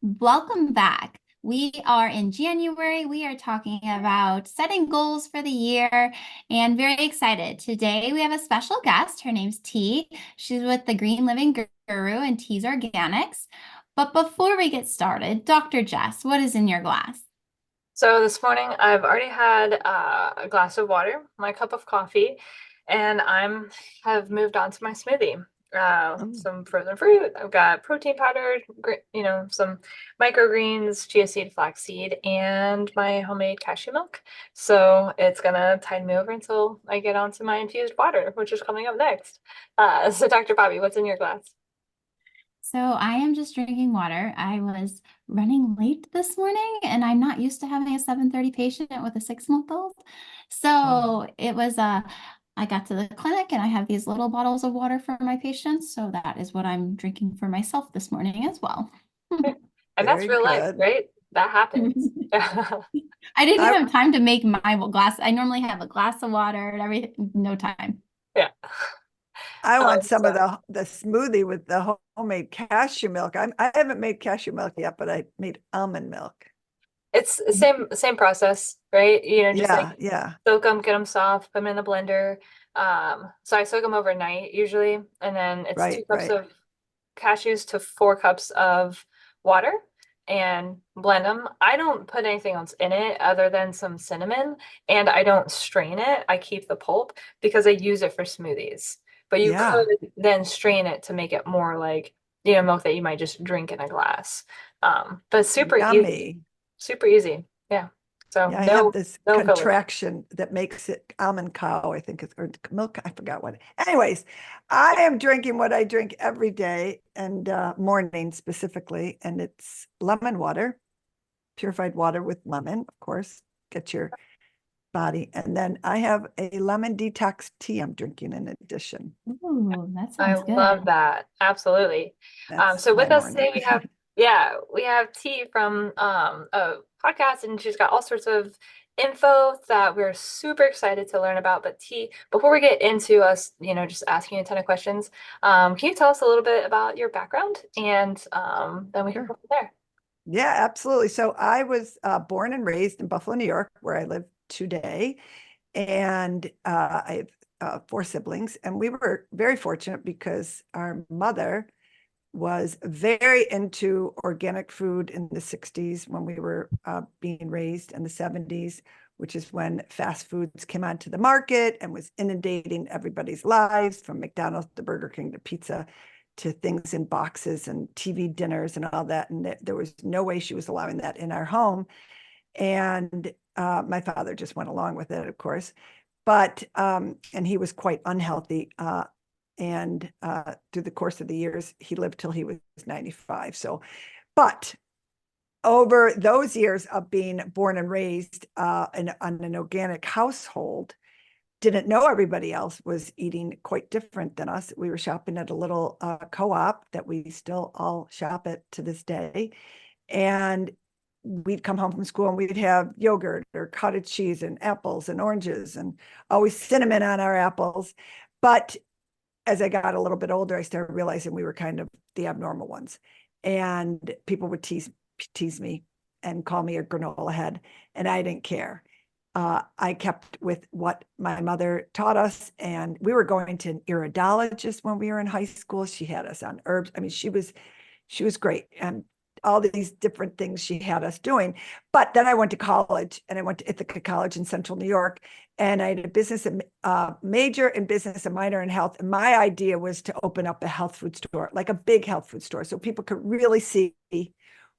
Welcome back. We are in January. We are talking about setting goals for the year and very excited. Today we have a special guest. Her name's T. She's with the Green Living Guru and T's Organics. But before we get started, Dr. Jess, what is in your glass? So this morning I've already had a glass of water, my cup of coffee, and I'm have moved on to my smoothie. Oh. Some frozen fruit. I've got protein powder, some microgreens, chia seed, flaxseed, and my homemade cashew milk. So it's gonna tide me over until I get onto my infused water, which is coming up next. So Dr. Bobbie, what's in your glass? So I am just drinking water. I was running late this morning and I'm not used to having a 7:30 patient with a 6-month-old. Oh. So it was I got to the clinic and I have these little bottles of water for my patients. So that is what I'm drinking for myself this morning as well. And that's Very real life, good. right? That happens. I didn't even I have time to make my glass. I normally have a glass of water and everything, no time. Yeah. I want some So of the smoothie with the homemade cashew milk. I haven't made cashew milk yet, but I made almond milk. it's the same process, right? Just like Yeah, yeah, soak them, get them soft, put them in the blender. So I soak them overnight usually, and then it's two right, cups right. of cashews to 4 cups of water and blend them. I don't put anything else in it other than some cinnamon, and I don't strain it. I keep the pulp because I use it for smoothies. But you could Yeah, then strain it to make it more like, milk that you might just drink in a glass. But super easy. yummy. Super easy. Yeah. So Yeah, I have no, this no fillers. contraction that makes it almond cow, I think it's or milk. I forgot what. Anyways, I am drinking what I drink every day and morning specifically, and it's lemon water, purified water with lemon, of course. Get your body. And then I have a lemon detox tea I'm drinking in addition. Ooh, that I sounds love good. that. Absolutely. That's So my with us today morning. we have T from a podcast, and she's got all sorts of info that we're super excited to learn about. But T, before we get into us, just asking a ton of questions, can you tell us a little bit about your background, and then we can go Sure. from there. Yeah, absolutely. So I was born and raised in Buffalo, New York, where I live today. And I have 4 siblings. And we were very fortunate because our mother was very into organic food in the 60s when we were being raised in the 70s, which is when fast foods came onto the market and was inundating everybody's lives, from McDonald's to Burger King to pizza to things in boxes and TV dinners and all that. And there was no way she was allowing that in our home. And my father just went along with it, of course. But and he was quite unhealthy. And through the course of the years, he lived till he was 95. So, but over those years of being born and raised on an organic household, didn't know everybody else was eating quite different than us. We were shopping at a little co-op that we still all shop at to this day. And we'd come home from school and we'd have yogurt or cottage cheese and apples and oranges and always cinnamon on our apples. But as I got a little bit older, I started realizing we were kind of the abnormal ones. And people would tease me and call me a granola head, and I didn't care. I kept with what my mother taught us, and we were going to an iridologist when we were in high school. She had us on herbs. I mean, she was great, and all these different things she had us doing. But then I went to college, and I went to Ithaca College in Central New York, and I had a business major in business, a minor in health. And my idea was to open up a health food store, like a big health food store, so people could really see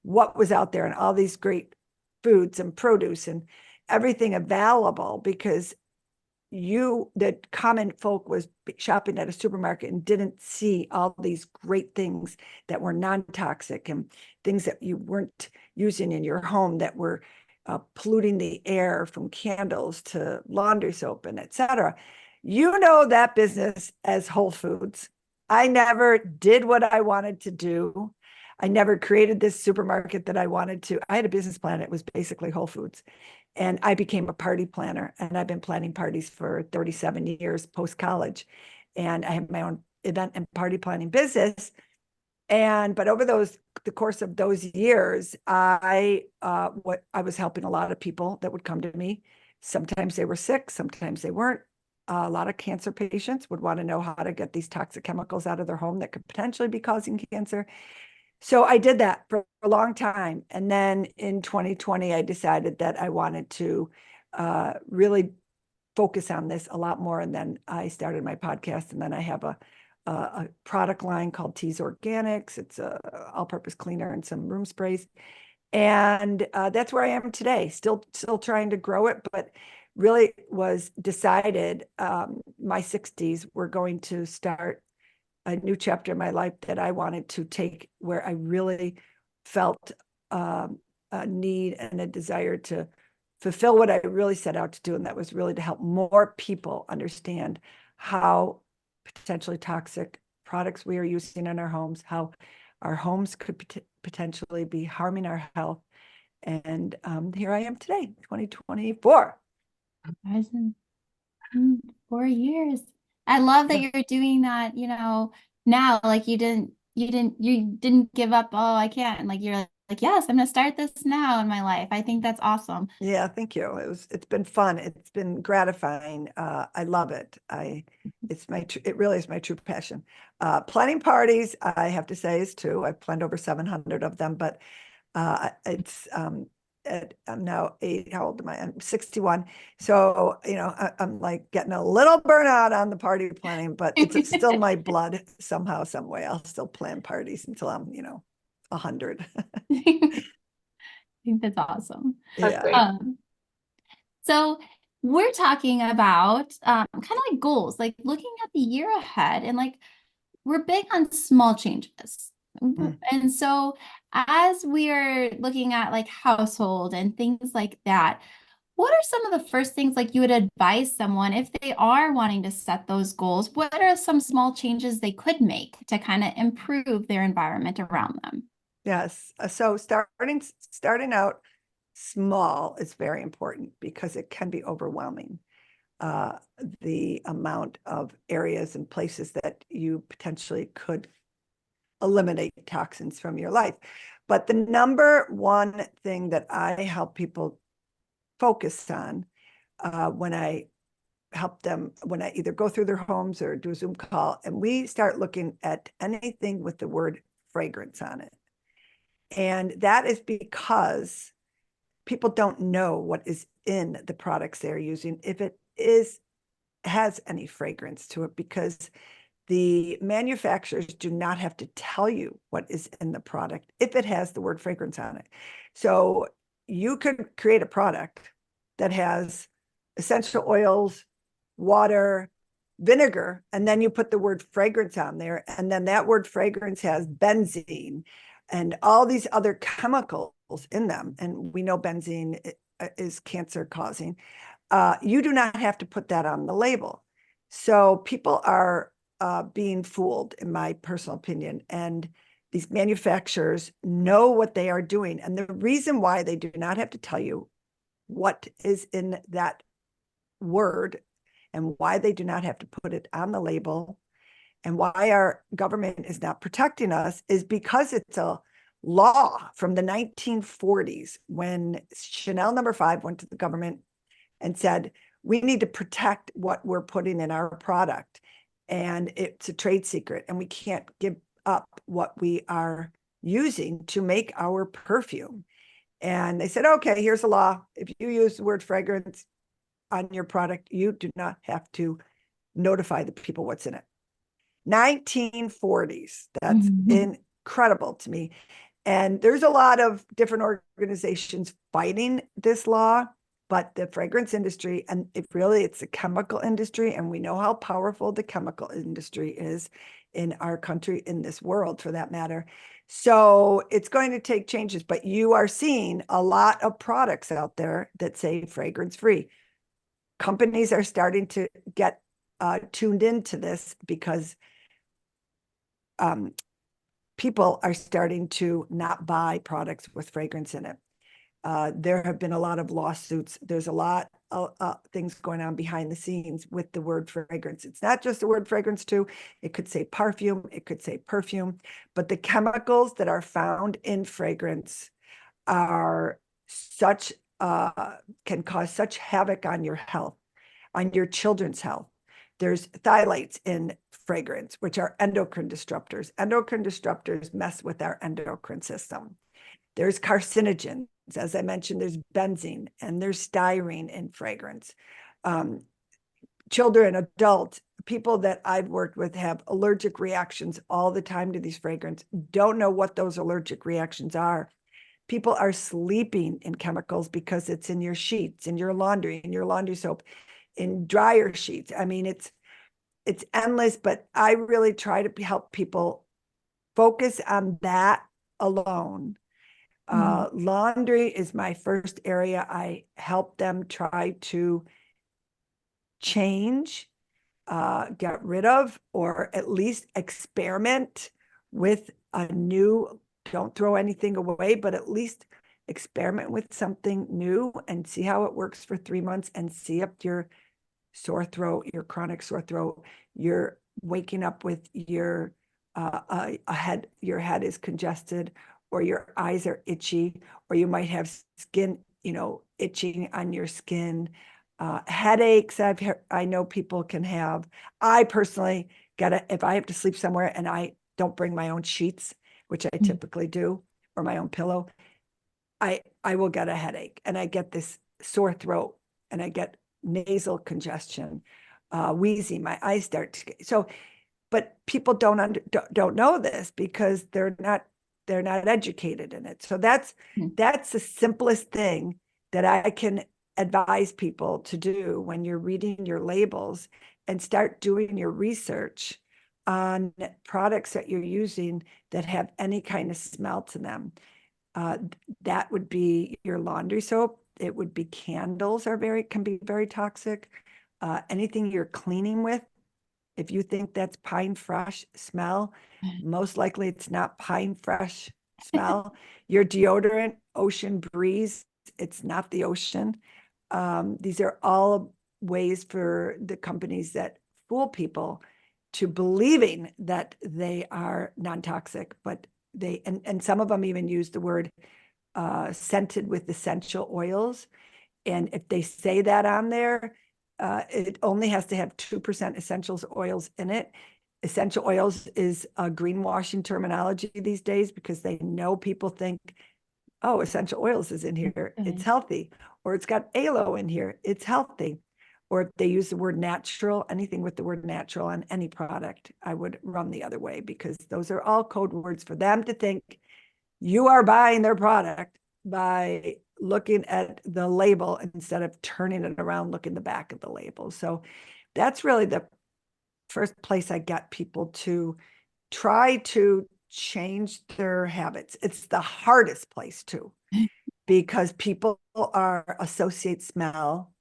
what was out there and all these great foods and produce and everything available, because the common folk was shopping at a supermarket and didn't see all these great things that were non-toxic and things that you weren't using in your home that were polluting the air, from candles to laundry soap and etc. You know that business as Whole Foods. I never did what I wanted to do. I never created this supermarket that I wanted to. I had a business plan. It was basically Whole Foods. And I became a party planner, and I've been planning parties for 37 years post college. And I have my own event and party planning business. But over the course of those years, I was helping a lot of people that would come to me. Sometimes they were sick, sometimes they weren't. A lot of cancer patients would want to know how to get these toxic chemicals out of their home that could potentially be causing cancer. So I did that for a long time. And then in 2020, I decided that I wanted to really focus on this a lot more. And then I started my podcast, and then I have a product line called Tea's Organics. It's a all-purpose cleaner and some room sprays. And that's where I am today, still trying to grow it, but really was decided my 60s were going to start a new chapter in my life that I wanted to take, where I really felt a need and a desire to fulfill what I really set out to do. And that was really to help more people understand how potentially toxic products we are using in our homes, how our homes could potentially be harming our health. And here I am today, 2024. 4 years. I love that Yeah. you're doing that, now, like you didn't give up. Oh, I can't. And like, you're like, yes, I'm going to start this now in my life. I think that's awesome. Yeah, thank you. It's been fun. It's been gratifying. I love it. It really is my true passion. Planning parties, I have to say, is too. I've planned over 700 of them, but I'm now how old am I? I'm 61. So, I'm like getting a little burnout on the party planning, but it's still my blood somehow, some way. I'll still plan parties until I'm, 100. I think that's awesome. That's Yeah. great. So we're talking about kind of like goals, like looking at the year ahead, and like we're big on small changes. Mm. And so as we are looking at like household and things like that, what are some of the first things like you would advise someone if they are wanting to set those goals? What are some small changes they could make to kind of improve their environment around them? Yes. So starting out small is very important because it can be overwhelming. The amount of areas and places that you potentially could eliminate toxins from your life. But the number one thing that I help people focus on when I when I either go through their homes or do a Zoom call, and we start looking at anything with the word fragrance on it. And that is because people don't know what is in the products they're using, if it has any fragrance to it, because the manufacturers do not have to tell you what is in the product if it has the word fragrance on it. So you could create a product that has essential oils, water, vinegar, and then you put the word fragrance on there, and then that word fragrance has benzene and all these other chemicals in them. And we know benzene is cancer causing. You do not have to put that on the label. So people are being fooled, in my personal opinion. And these manufacturers know what they are doing. And the reason why they do not have to tell you what is in that word and why they do not have to put it on the label and why our government is not protecting us is because it's a law from the 1940s when Chanel number 5 went to the government and said, we need to protect what we're putting in our product. And it's a trade secret, and we can't give up what we are using to make our perfume. And they said, okay, here's the law. If you use the word fragrance on your product, you do not have to notify the people what's in it. 1940s. That's incredible to me. And there's a lot of different organizations fighting this law, but the fragrance industry, and it's the chemical industry, and we know how powerful the chemical industry is in our country, in this world for that matter. So it's going to take changes, but you are seeing a lot of products out there that say fragrance free. Companies are starting to get tuned into this because people are starting to not buy products with fragrance in it. There have been a lot of lawsuits. There's a lot of things going on behind the scenes with the word fragrance. It's not just the word fragrance too. It could say perfume, it could say perfume, but the chemicals that are found in fragrance are such, can cause such havoc on your health, on your children's health. There's phthalates in fragrance, which are endocrine disruptors. Endocrine disruptors mess with our endocrine system. There's carcinogens. As I mentioned, there's benzene and there's styrene in fragrance. Children, adults, people that I've worked with have allergic reactions all the time to these fragrances, don't know what those allergic reactions are. People are sleeping in chemicals because it's in your sheets, in your laundry soap, in dryer sheets. I mean, it's endless, but I really try to help people focus on that alone. Laundry is my first area. I help them try to change, get rid of, or at least experiment with a new, don't throw anything away, but at least experiment with something new and see how it works for 3 months and see if your sore throat, your chronic sore throat, you're waking up with your your head is congested, or your eyes are itchy, or you might have skin, itching on your skin, headaches. I know people can have. I personally if I have to sleep somewhere and I don't bring my own sheets, which I typically do, or my own pillow, I will get a headache, and I get this sore throat, and I get nasal congestion, wheezy, my eyes start to get, so, but people don't know this because they're not educated in it. So that's the simplest thing that I can advise people to do when you're reading your labels, and start doing your research on products that you're using that have any kind of smell to them. That would be your laundry soap. It would be candles can be very toxic. Anything you're cleaning with, if you think that's pine fresh smell, most likely it's not pine fresh smell. Your deodorant, ocean breeze, it's not the ocean. These are all ways for the companies that fool people to believing that they are non-toxic, but and some of them even use the word scented with essential oils. And if they say that on there, it only has to have 2% essential oils in it. Essential oils is a greenwashing terminology these days, because they know people think, oh, essential oils is in here, it's healthy. Or it's got aloe in here, it's healthy. Or if they use the word natural, anything with the word natural on any product, I would run the other way, because those are all code words for them to think you are buying their product by looking at the label instead of turning it around, looking the back of the label. So that's really the first place I get people to try to change their habits. It's the hardest place too, because people associate smell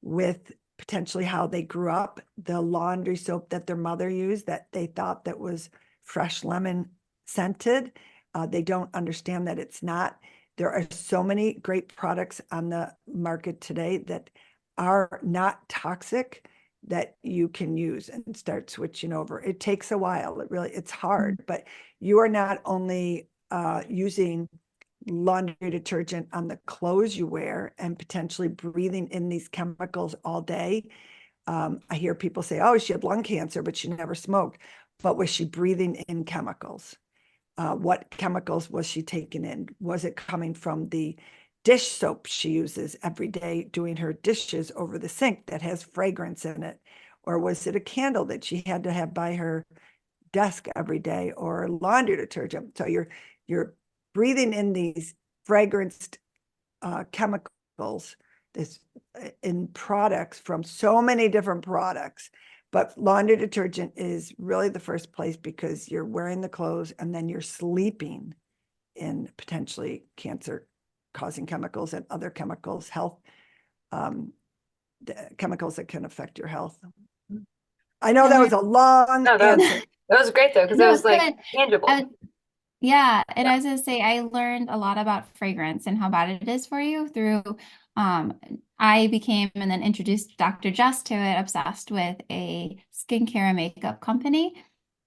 with potentially how they grew up. The laundry soap that their mother used, that they thought that was fresh lemon scented, they don't understand that it's not. There are so many great products on the market today that are not toxic that you can use and start switching over. It takes a while. It's hard, but you are not only using laundry detergent on the clothes you wear and potentially breathing in these chemicals all day. I hear people say, oh, she had lung cancer, but she never smoked. But was she breathing in chemicals? What chemicals was she taking in? Was it coming from the dish soap she uses every day doing her dishes over the sink that has fragrance in it? Or was it a candle that she had to have by her desk every day, or laundry detergent? So you're breathing in these fragranced chemicals in products from so many different products. But laundry detergent is really the first place, because you're wearing the clothes and then you're sleeping in potentially cancer causing chemicals and other chemicals, chemicals that can affect your health. I know that was a long No, answer. that was great though, because it No, was like good. tangible. Yeah, and I was gonna say I learned a lot about fragrance and how bad it is for you through um I became and then introduced Dr. Jess to it, obsessed with a skincare and makeup company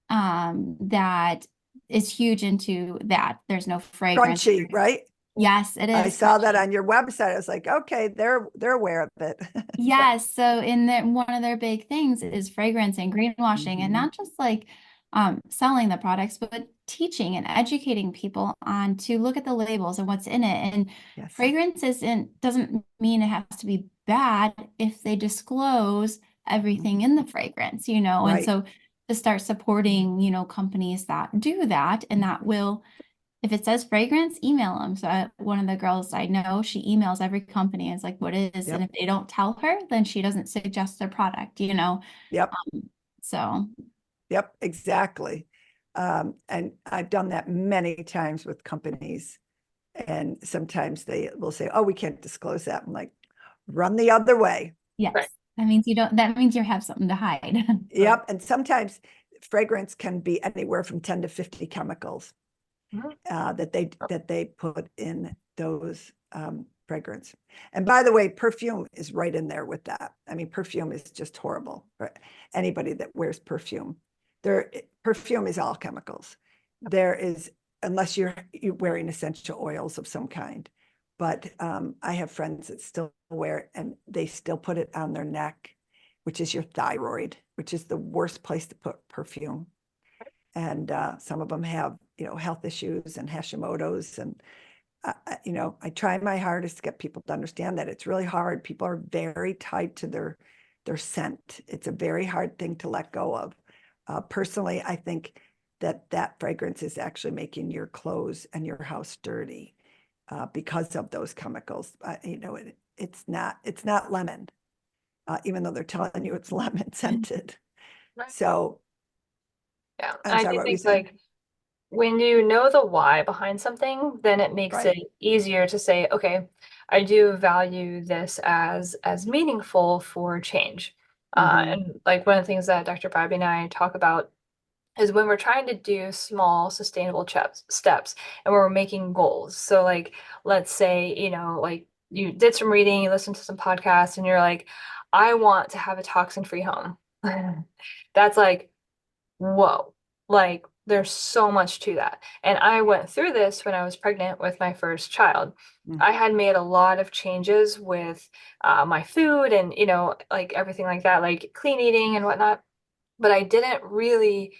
that is huge into that. There's no fragrance. Crunchy, right? Yes, it I is saw that crunchy. on your website. I was like, okay, they're aware of it. Yes, so in their one of their big things is fragrance and greenwashing, and Mhm. not just like selling the products, but teaching and educating people on to look at the labels and what's in it. And Yes. fragrance doesn't mean it has to be bad if they disclose everything Mhm. in the fragrance, you know. And Right. so to start supporting, you know, companies that do that and that will if it says fragrance, email them. So one of the girls I know, she emails every company and is like, what is, and Yep. if they don't tell her, then she doesn't suggest their product, you know? Yep. So Yep. Exactly. And I've done that many times with companies. And sometimes they will say, oh, we can't disclose that. I'm like, run the other way. Right. yes, that means you have something to hide. Right. Yep. And sometimes fragrance can be anywhere from 10 to 50 chemicals Mhm. that they put in those fragrance. And by the way, perfume is right in there with that. I mean, perfume is just horrible for anybody that wears perfume. Perfume is all chemicals. There is, unless you're wearing essential oils of some kind. But I have friends that still wear it and they still put it on their neck, which is your thyroid, which is the worst place to put perfume. And some of them have, health issues and Hashimoto's. And, I try my hardest to get people to understand that it's really hard. People are very tied to their scent. It's a very hard thing to let go of. Personally, I think that fragrance is actually making your clothes and your house dirty because of those chemicals. It's not lemon, even though they're telling you it's lemon scented. Right. So Yeah. I'm I sorry, do what were you think saying? like when you know the why behind something, then it makes Right. it easier to say, okay, I do value this as meaningful for change. Mm-hmm. And like one of the things that Dr. Bobbie and I talk about is when we're trying to do small sustainable steps and we're making goals. So like let's say, like you did some reading, you listened to some podcasts and you're like, I want to have a toxin-free home. That's like whoa, like there's so much to that. And I went through this when I was pregnant with my first child. Mm. I had made a lot of changes with my food and, like everything like that, like clean eating and whatnot. But I didn't really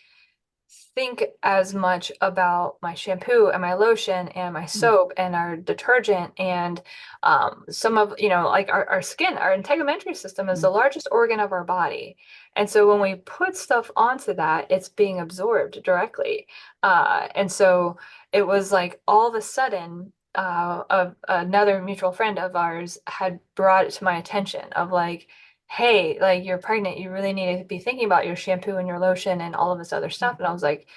think as much about my shampoo and my lotion and my Mm. soap and our detergent and some of like our skin, our integumentary system is the Mm. largest organ of our body, and so when we put stuff onto that it's being absorbed directly, and so it was like all of a sudden another mutual friend of ours had brought it to my attention of like, hey, like you're pregnant, you really need to be thinking about your shampoo and your lotion and all of this other stuff. And I was like,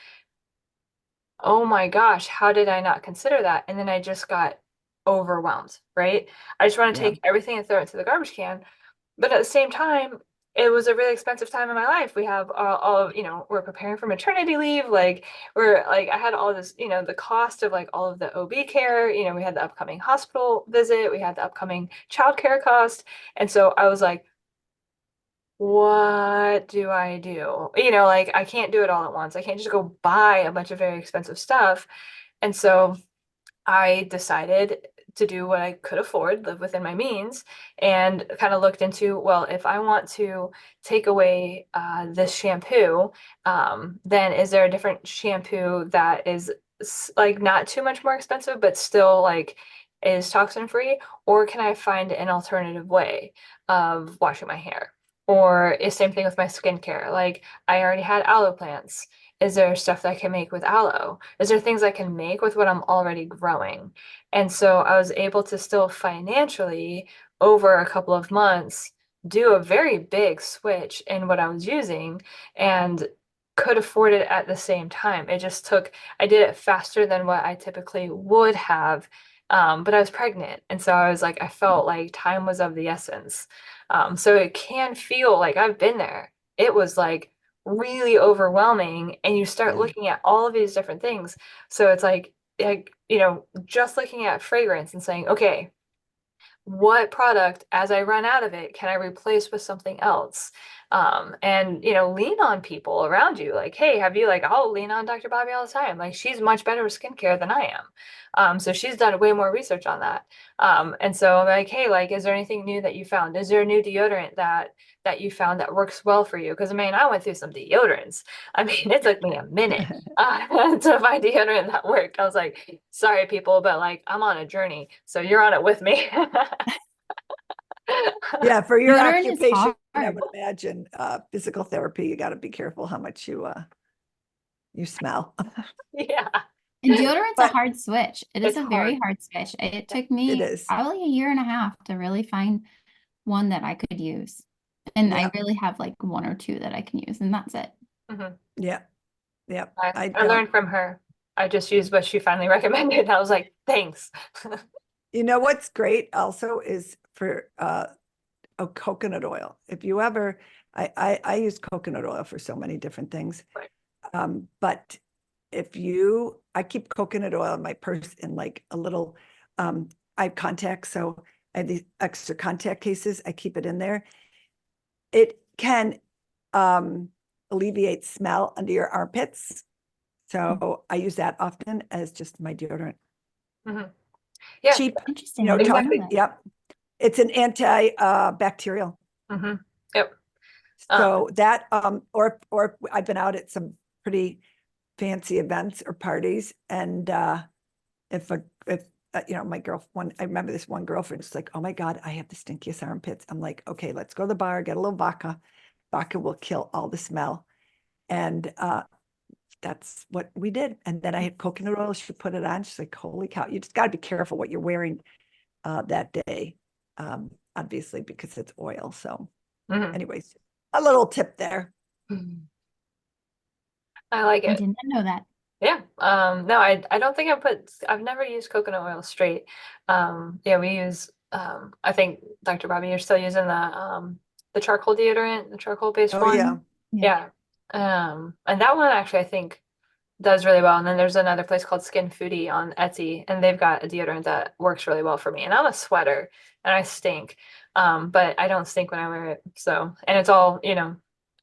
oh my gosh, how did I not consider that? And then I just got overwhelmed, right? I just want to Yeah. take everything and throw it into the garbage can. But at the same time, it was a really expensive time in my life. We have all of, we're preparing for maternity leave. Like, we're like, I had all this, the cost of like all of the OB care. We had the upcoming hospital visit, we had the upcoming childcare cost. And so I was like, what do I do? Like I can't do it all at once. I can't just go buy a bunch of very expensive stuff. And so I decided to do what I could afford, live within my means, and kind of looked into, well, if I want to take away this shampoo, then is there a different shampoo that is like not too much more expensive, but still like is toxin free? Or can I find an alternative way of washing my hair? Or is same thing with my skincare. Like I already had aloe plants. Is there stuff that I can make with aloe? Is there things I can make with what I'm already growing? And so I was able to still financially, over a couple of months, do a very big switch in what I was using and could afford it at the same time. It just took, I did it faster than what I typically would have. But I was pregnant. And so I was like, I felt like time was of the essence. So it can feel like I've been there. It was like really overwhelming, and you start Yeah. looking at all of these different things. So it's like, just looking at fragrance and saying, okay, what product, as I run out of it, can I replace with something else? And lean on people around you. Like, hey, I'll lean on Dr. Bobbie all the time. Like, she's much better with skincare than I am. So she's done way more research on that. And so I'm like, hey, like, is there anything new that you found? Is there a new deodorant that you found that works well for you? Because I mean, I went through some deodorants. I mean, it took me a minute to find deodorant that worked. I was like, sorry, people, but like, I'm on a journey, so you're on it with me. Yeah, for your Deodorant is occupation, I hard. would imagine physical therapy, you got to be careful how much you smell. Yeah, And deodorant's a But hard switch. It is it's a very hard. hard switch. It took it me is. probably a year and a half to really find one that I could use. And I Yeah, really have like one or two that I can use, and that's it. Mhm. yeah, yeah. I learned from her. I just used what she finally recommended. I was like, thanks. You know what's great also is for coconut oil. If you ever, I use coconut oil for so many different things. Right. But I keep coconut oil in my purse in like a little, I have contacts, so I have these extra contact cases. I keep it in there. It can alleviate smell under your armpits. So I use that often as just my deodorant. Mhm. Yeah, Cheap, Interesting. I didn't know exactly. that. yep. It's an anti-bacterial. Hmm. Yep. So that, or I've been out at some pretty fancy events or parties, and if my girlfriend, I remember this one girlfriend, she's like, oh my God, I have the stinkiest armpits. I'm like, okay, let's go to the bar, get a little vodka. Vodka will kill all the smell. And that's what we did. And then I had coconut oil. She put it on. She's like, holy cow, you just got to be careful what you're wearing that day, obviously, because it's oil. So Mhm. anyways, a little tip there. I like I it. did not know that. Yeah. No, I don't think I've never used coconut oil straight. Yeah, we use, I think Dr. Bobbie, you're still using the charcoal deodorant, the charcoal based Oh one. yeah. Mhm. Yeah. Yeah. And that one actually I think does really well. And then there's another place called Skin Foodie on Etsy, and they've got a deodorant that works really well for me. And I'm a sweater and I stink. But I don't stink when I wear it. So, and it's all,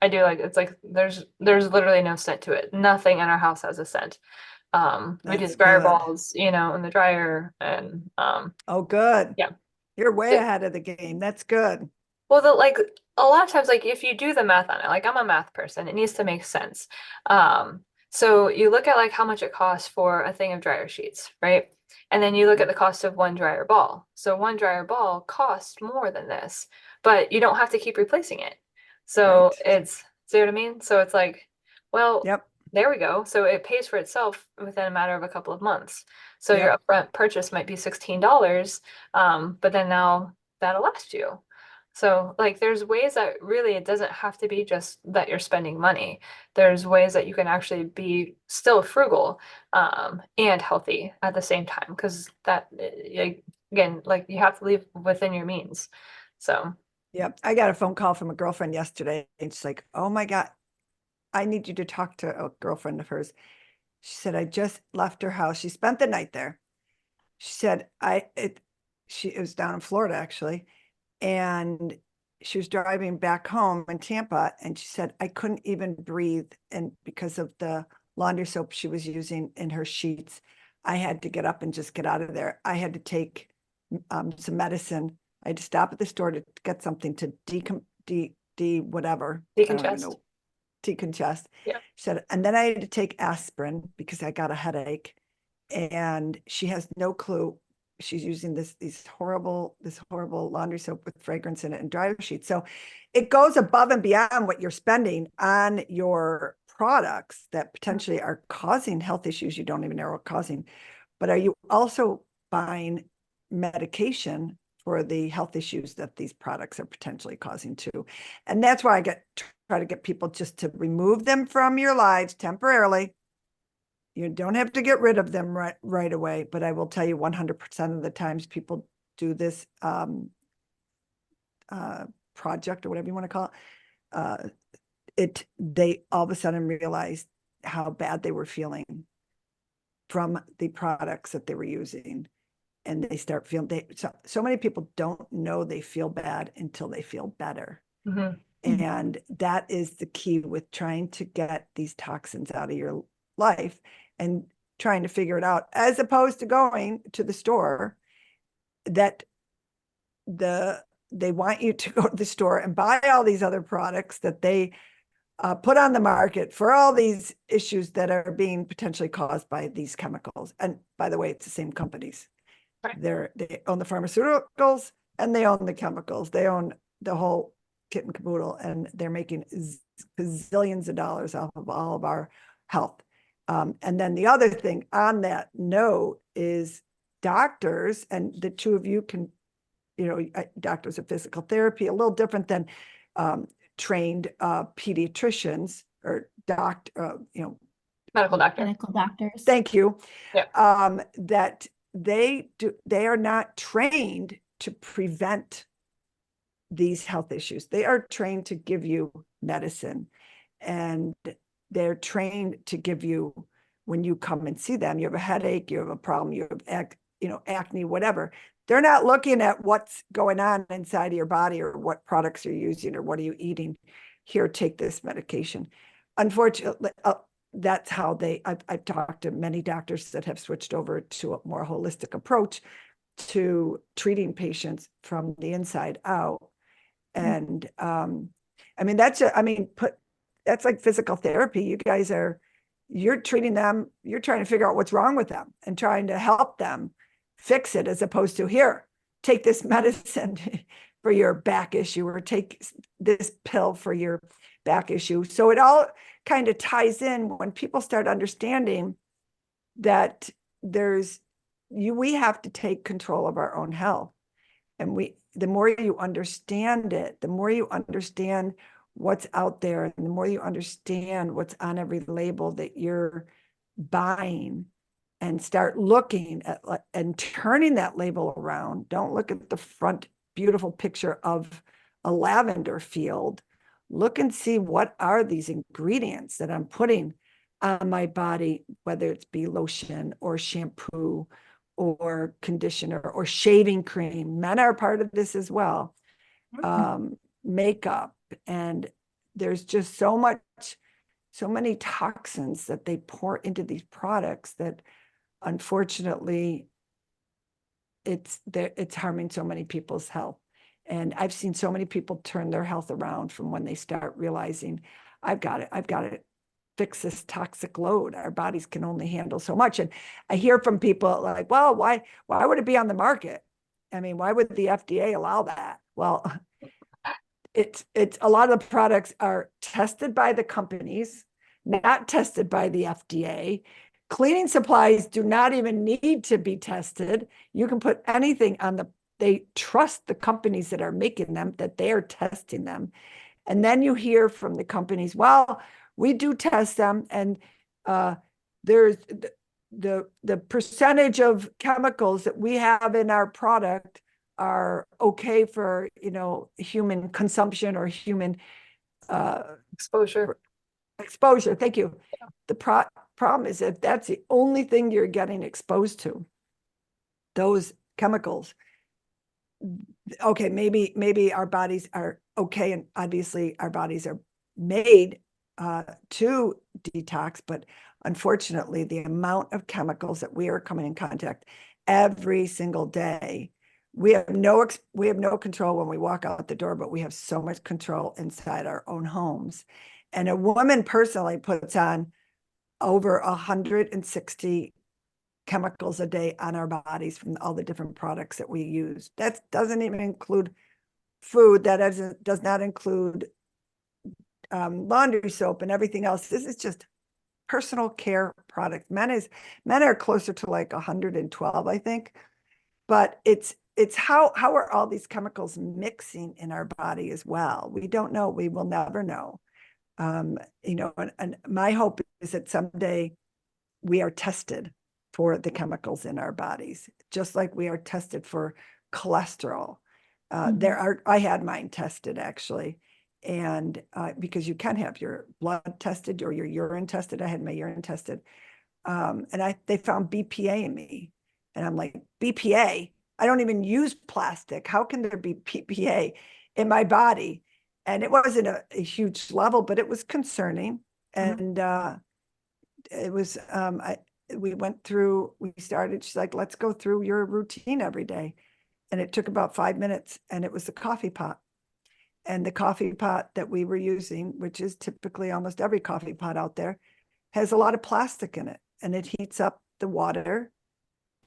I do like, it's like there's literally no scent to it. Nothing in our house has a scent. We That's just dryer good. balls, in the dryer, and Oh, good. yeah. You're way It- ahead of the game. That's good. well, like a lot of times, like if you do the math on it, like I'm a math person, it needs to make sense. So you look at like how much it costs for a thing of dryer sheets, right? And then you look at the cost of one dryer ball. So one dryer ball costs more than this, but you don't have to keep replacing it. So Right. see what I mean? So it's like, well, Yep. there we go. So it pays for itself within a matter of a couple of months. So your Yep. upfront purchase might be $16, but then now that'll last you. So like there's ways that really it doesn't have to be just that you're spending money. There's ways that you can actually be still frugal and healthy at the same time, because that again, like you have to live within your means. So Yep. I got a phone call from a girlfriend yesterday, and she's like, oh my God, I need you to talk to a girlfriend of hers. She said, I just left her house. She spent the night there. She said, it was down in Florida actually. And she was driving back home in Tampa, and she said, I couldn't even breathe. And because of the laundry soap she was using in her sheets, I had to get up and just get out of there. I had to take some medicine. I had to stop at the store to get something to whatever. I don't even decongest. know, decongest. Yeah. She said, and then I had to take aspirin because I got a headache. And she has no clue. She's using this horrible laundry soap with fragrance in it and dryer sheets. So it goes above and beyond what you're spending on your products that potentially are causing health issues you don't even know are causing. But are you also buying medication for the health issues that these products are potentially causing too? And that's why try to get people just to remove them from your lives temporarily. You don't have to get rid of them right away, but I will tell you 100% of the times people do this project or whatever you want to call it, they all of a sudden realized how bad they were feeling from the products that they were using. And they start feeling, so many people don't know they feel bad until they feel better. Mhm. And that is the key with trying to get these toxins out of your life and trying to figure it out, as opposed to going to the store that they want you to go to the store and buy all these other products that they put on the market for all these issues that are being potentially caused by these chemicals. And by the way, it's the same companies. Right. They own the pharmaceuticals and they own the chemicals. They own the whole kit and caboodle, and they're making gazillions of dollars off of all of our health. And then the other thing on that note is doctors, and the two of you can, doctors of physical therapy, a little different than trained pediatricians or Medical doctor. Medical doctors. thank you. Yeah. That they are not trained to prevent these health issues. They are trained to give you medicine, and they're trained to give you, when you come and see them, you have a headache, you have a problem, you have acne, whatever. They're not looking at what's going on inside of your body or what products you're using or what are you eating. Here, take this medication. Unfortunately, that's how I've talked to many doctors that have switched over to a more holistic approach to treating patients from the inside out. And that's like physical therapy. You guys you're treating them, you're trying to figure out what's wrong with them and trying to help them fix it, as opposed to, here, take this medicine for your back issue, or take this pill for your back issue. So it all kind of ties in when people start understanding that we have to take control of our own health. And the more you understand it, the more you understand what's out there, and the more you understand what's on every label that you're buying, and start looking at and turning that label around. Don't look at the front beautiful picture of a lavender field. Look and see, what are these ingredients that I'm putting on my body, whether it's be lotion or shampoo or conditioner or shaving cream. Men are part of this as well. Makeup, and there's just so many toxins that they pour into these products that, unfortunately, it's harming so many people's health. And I've seen so many people turn their health around from when they start realizing, I've got to fix this toxic load. Our bodies can only handle so much. And I hear from people like, well, why would it be on the market? I mean, why would the FDA allow that? Well, it's a lot of the products are tested by the companies, not tested by the FDA. Cleaning supplies do not even need to be tested. You can put anything on they trust the companies that are making them, that they are testing them. And then you hear from the companies, well, we do test them, and there's the percentage of chemicals that we have in our product are okay for human consumption or human Exposure. Thank you. Yeah. The problem is that that's the only thing you're getting exposed to, those chemicals. Okay, maybe our bodies are okay, and obviously our bodies are made to detox, but unfortunately, the amount of chemicals that we are coming in contact every single day, we have no control when we walk out the door, but we have so much control inside our own homes. And a woman personally puts on over 160 chemicals a day on our bodies from all the different products that we use. That doesn't even include food. That does not include laundry soap and everything else. This is just personal care products. Men are closer to like 112, I think. But it's how are all these chemicals mixing in our body as well? We don't know. We will never know. And my hope is that someday we are tested for the chemicals in our bodies, just like we are tested for cholesterol. I had mine tested, actually, And because you can have your blood tested or your urine tested. I had my urine tested. And they found BPA in me. And I'm like, BPA? I don't even use plastic. How can there be BPA in my body? And it wasn't a huge level, but it was concerning. And it was, we started, she's like, let's go through your routine every day. And it took about 5 minutes, and it was the coffee pot. And the coffee pot that we were using, which is typically almost every coffee pot out there, has a lot of plastic in it, and it heats up the water,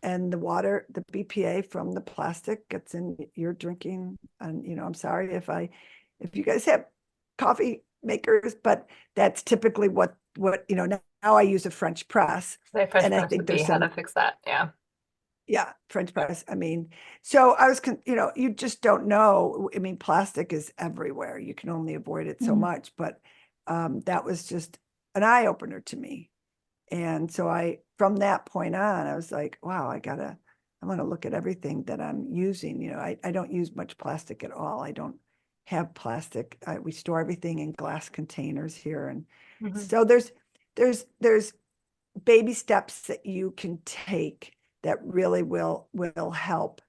and the BPA from the plastic gets in your drinking. And, I'm sorry if you guys have coffee makers, but that's typically what, now I use a French press. French and I press think would be there's how to fix that. Yeah. Yeah, French press. I mean, so I was, you just don't know. I mean, plastic is everywhere. You can only avoid it so much, but that was just an eye opener to me. And so from that point on, I was like, wow, I want to look at everything that I'm using. I don't use much plastic at all. I don't have plastic. We store everything in glass containers here. And so there's baby steps that you can take that really will help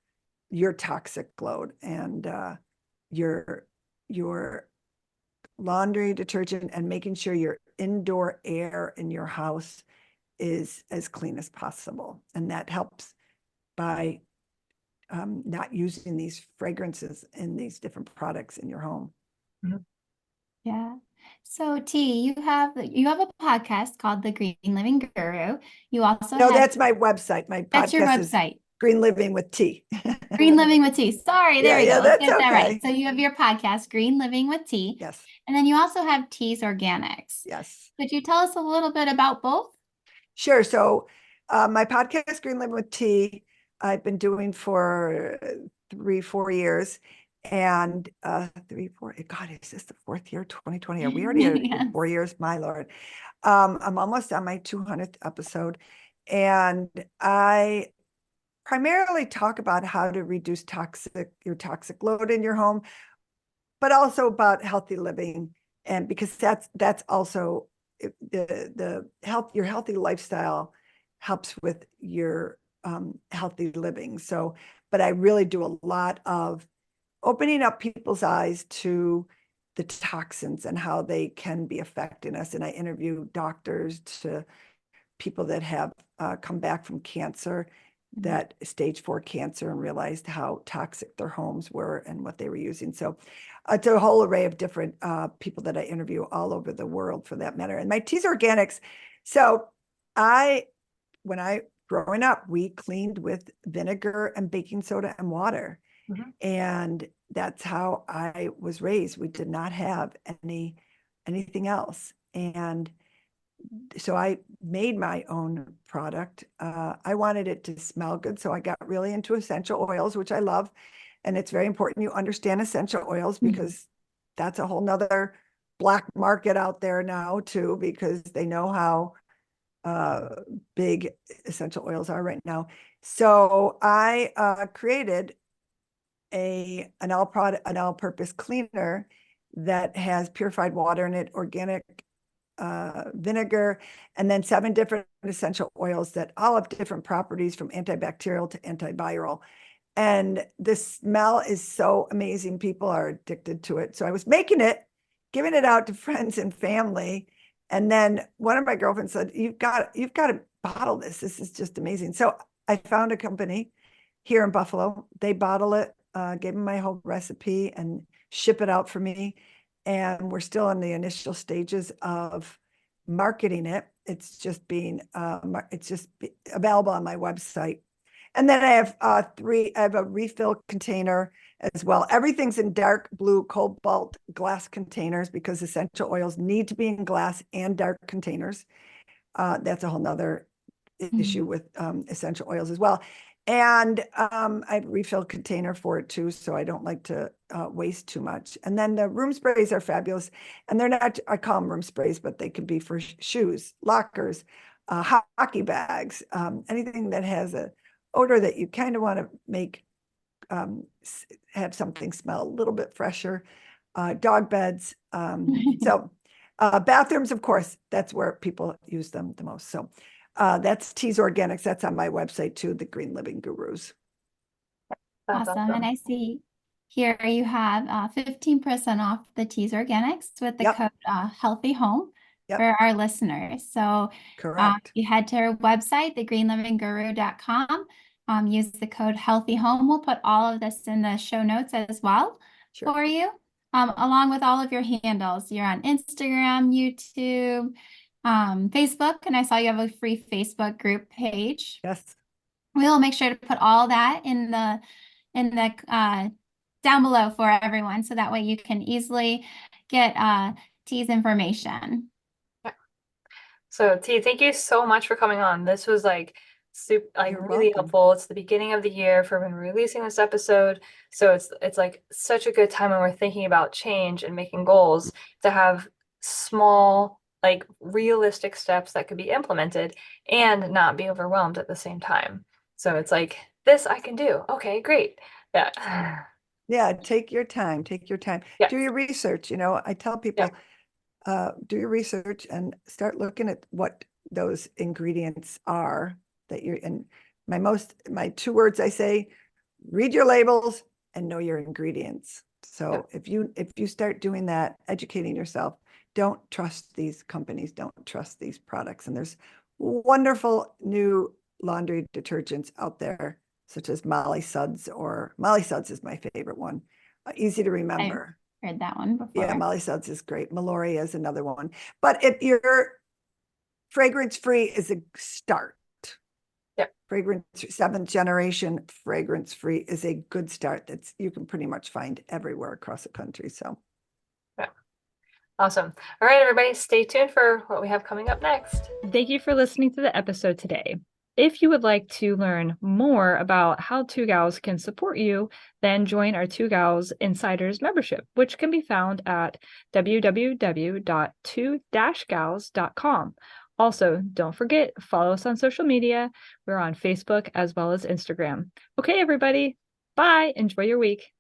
your toxic load. And your laundry detergent, and making sure your indoor air in your house is as clean as possible. And that helps by not using these fragrances in these different products in your home. Yeah. So T, you have a podcast called The Green Living Guru. You also No, have that's my website. My that's your podcast is website. Green Living with T. Green Living with T. Sorry, there we go. Yeah, Let's that's get that right. okay. So you have your podcast, Green Living with T. Yes. And then you also have T's Organics. Yes. Could you tell us a little bit about both? Sure. So my podcast, Green Living with T, I've been doing for 3-4 years. And 3-4, God, is this the 4th year, 2020? Are we already at 4 years? My Lord. I'm almost on my 200th episode. And I primarily talk about how to reduce your toxic load in your home, but also about healthy living. And because that's also your healthy lifestyle helps with your healthy living. So, but I really do a lot of opening up people's eyes to the toxins and how they can be affecting us. And I interview doctors to people that have come back from cancer, that stage 4 cancer, and realized how toxic their homes were and what they were using. So it's a whole array of different people that I interview all over the world, for that matter. And my T's Organics. So growing up, we cleaned with vinegar and baking soda and water. And that's how I was raised. We did not have anything else. And so I made my own product. I wanted it to smell good. So I got really into essential oils, which I love. And it's very important you understand essential oils, because that's a whole nother black market out there now too, because they know how big essential oils are right now. So I created an all-purpose cleaner that has purified water in it, organic vinegar, and then 7 different essential oils that all have different properties, from antibacterial to antiviral. And the smell is so amazing. People are addicted to it. So I was making it, giving it out to friends and family. And then one of my girlfriends said, you've got to bottle this. This is just amazing. So I found a company here in Buffalo. They bottle it, gave them my whole recipe, and ship it out for me. And we're still in the initial stages of marketing it. It's just available on my website. And then I have I have a refill container as well. Everything's in dark blue cobalt glass containers, because essential oils need to be in glass and dark containers. That's a whole nother issue with essential oils as well. And I have a refill container for it too, so I don't like to waste too much. And then the room sprays are fabulous. And they're not, I call them room sprays, but they could be for shoes, lockers, hockey bags, anything that has a odor that you kind of want to make have something smell a little bit fresher. dog beds. So bathrooms, of course, that's where people use them the most. So that's Teas Organics. That's on my website too, the Green Living Gurus. That's Awesome. And awesome. I see here you have 15% off the Teas Organics with the Yep. code Healthy Home Yep. for our listeners. So Correct. you head to our website, thegreenlivingguru.com. Use the code Healthy Home. We'll put all of this in the show notes as well Sure. for you, along with all of your handles. You're on Instagram, YouTube, Facebook, and I saw you have a free Facebook group page. Yes. We'll make sure to put all that in the down below for everyone, so that way you can easily get T's information. So T, thank you so much for coming on. This was like super, like You're really welcome. helpful. It's the beginning of the year for when we're releasing this episode. So it's like such a good time when we're thinking about change and making goals to have small, like realistic steps that could be implemented and not be overwhelmed at the same time. So it's like, this I can do. Okay, great. Yeah. Yeah, take your time. Take your time. Yes. Do your research. I tell people, do your research and start looking at what those ingredients are that you're in. My 2 words I say, read your labels and know your ingredients. So if you start doing that, educating yourself, don't trust these companies, don't trust these products. And there's wonderful new laundry detergents out there, such as Molly Suds, or Molly Suds is my favorite one. Easy to remember. Heard that one before. Yeah, Molly Suds is great. Meloria is another one. But if you're fragrance-free is a start. Yeah. Fragrance, 7th generation fragrance-free is a good start. That's you can pretty much find everywhere across the country. So Awesome. All right, everybody, stay tuned for what we have coming up next. Thank you for listening to the episode today. If you would like to learn more about how Two Gals can support you, then join our Two Gals Insiders membership, which can be found at www.2-gals.com. Also, don't forget, follow us on social media. We're on Facebook as well as Instagram. Okay, everybody. Bye. Enjoy your week.